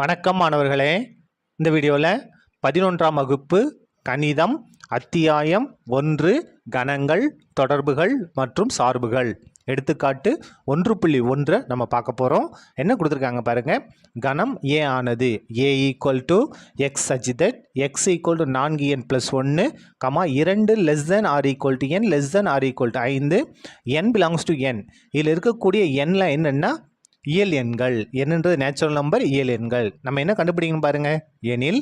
வணக்கம் மாணவர்களே. இந்த வீடியோவில் 11ஆம் வகுப்பு கணிதம் அத்தியாயம் 1 கணங்கள், தொடர்புகள் மற்றும் சார்புகள் எடுத்துக்காட்டு 1.1 நம்ம பார்க்க போகிறோம். என்ன கொடுத்துருக்காங்க பாருங்கள். கணம் ஏ ஆனது A equal to x such that x equal to 4n + 1, 2 less than or equal to n less than or equal to 5, n belongs to N. இதில் இருக்கக்கூடிய எண்ணில் என்னென்னா இயல் எண்கள். என்னன்றது நேச்சுரல் நம்பர், இயல் எண்கள். நம்ம என்ன கண்டுபிடிக்கணும் பாருங்கள். எனில்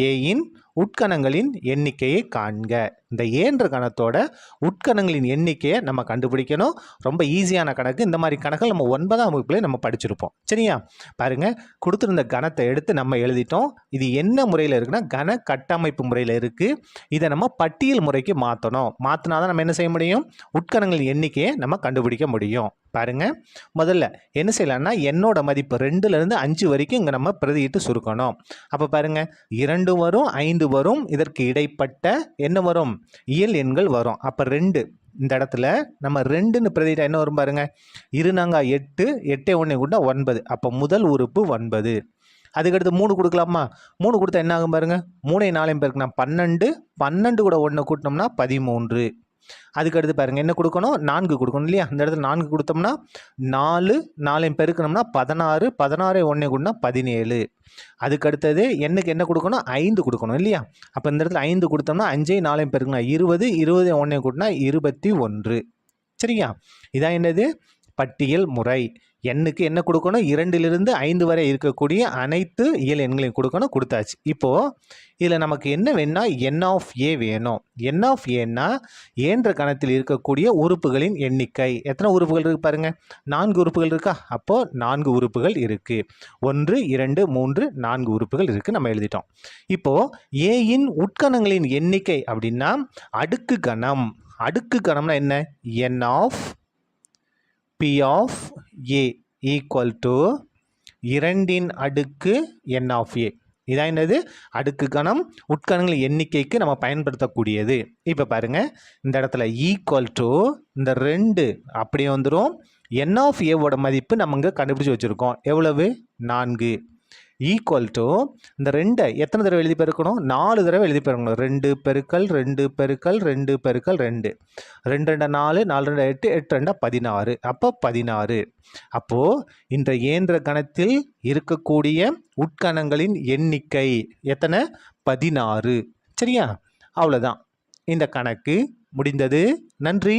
ஏயின் உட்கணங்களின் எண்ணிக்கையை காண்க. இந்த ஏன்ற கணத்தோட உட்கணங்களின் எண்ணிக்கையை நம்ம கண்டுபிடிக்கணும். ரொம்ப ஈஸியான கணக்கு. இந்த மாதிரி கணக்கில் நம்ம 9ஆம் வகுப்புல நம்ம படிச்சிருப்போம். சரியா? பாருங்க, கொடுத்துருந்த கணத்தை எடுத்து நம்ம எழுதிட்டோம். இது என்ன முறையில் இருக்குன்னா கன கட்டமைப்பு முறையில் இருக்கு. இதை நம்ம பட்டியல் முறைக்கு மாற்றணும். மாற்றினாதான் நம்ம என்ன செய்ய முடியும், உட்கணங்களின் எண்ணிக்கையை நம்ம கண்டுபிடிக்க முடியும். பாருங்க, முதல்ல என்ன செய்யலாம்னா என்னோட மதிப்பு 2லேருந்து 5 வரைக்கும் இங்கே நம்ம பிரதியிட்டு சுருக்கணும். அப்போ பாருங்க, 2 வரும், 5 வரும். இதற்கு இடைப்பட்ட என்ன வரும், இயல் எண்கள் வரும். அப்போ 2 இந்த இடத்துல நம்ம 2ன்னு பிரதியிட்ட என்ன வரும் பாருங்க. 2 8, 8 1 கூட 9. அப்போ முதல் உறுப்பு 9. அதுக்கடுத்து 3 கொடுக்கலாமா? 3 கொடுத்தா என்ன ஆகும் பாருங்க. 3 4 பேருக்கு 12, 12 கூட 1 கூட்டினோம்னா 13. அதுக்கடுத்து பாருங்க, என்ன கொடுக்கணும், 4 கொடுக்கணும் இல்லையா? இந்த இடத்துல 4 கொடுத்தோம்னா 4 4 பெருக்கணும்னா 16, 16 1 கூட்டினா 17. அதுக்கடுத்தது எண்ணுக்கு என்ன கொடுக்கணும், 5 கொடுக்கணும் இல்லையா? அப்போ இந்த இடத்துல 5 கொடுத்தோம்னா 5 4 பெருக்கணும் 20, 20 1 கூட்டினா 21. சரியா? இதான் என்னது, பட்டியல் முறை. எண்ணுக்கு என்ன கொடுக்கணும், 2லிருந்து 5 வரை இருக்கக்கூடிய அனைத்து இயல் எண்களையும் கொடுக்கணும். கொடுத்தாச்சு. இப்போது இதில் நமக்கு என்ன வேணும்னா என் ஆஃப் ஏ வேணும். என் ஆஃப் ஏன்னா ஏன்ற கணத்தில் இருக்கக்கூடிய உறுப்புகளின் எண்ணிக்கை. எத்தனை உறுப்புகள் இருக்குது பாருங்கள். 4 உறுப்புகள் இருக்கா? அப்போது 4 உறுப்புகள் இருக்குது. 1 2 3 4 உறுப்புகள் இருக்குது. நம்ம எழுதிட்டோம். இப்போது ஏயின் உட்கணங்களின் எண்ணிக்கை அப்படின்னா அடுக்கு கணம். அடுக்கு கணம்னா என்ன, என் of P of A equal to 2 அடுக்கு n of A. இதான் என்னது, அடுக்கு கணம். உட்கணங்களின் எண்ணிக்கைக்கு நம்ம பயன்படுத்தக்கூடியது. இப்போ பாருங்க, இந்த இடத்துல ஈக்குவல் டு இந்த 2 அப்படியே வந்துடும். n of Aவோட மதிப்பு நம்ம இங்கே கண்டுபிடிச்சி வச்சுருக்கோம். எவ்வளவு, 4. ஈக்குவல் டு இந்த 2 எத்தனை தடவை எழுதி பெருக்கணும், 4 தடவை எழுதி பெருக்கணும். 2 பெருக்கல் 2 பெருக்கல் 2 பெருக்கல் 2, 2 2 4, 4 2 8, 8 2 16. அப்போ 16. அப்போது இந்த ஏன்ற கணத்தில் இருக்கக்கூடிய உட்கணங்களின் எண்ணிக்கை எத்தனை, 16. சரியா? அவ்வளோதான், இந்த கணக்கு முடிந்தது. நன்றி.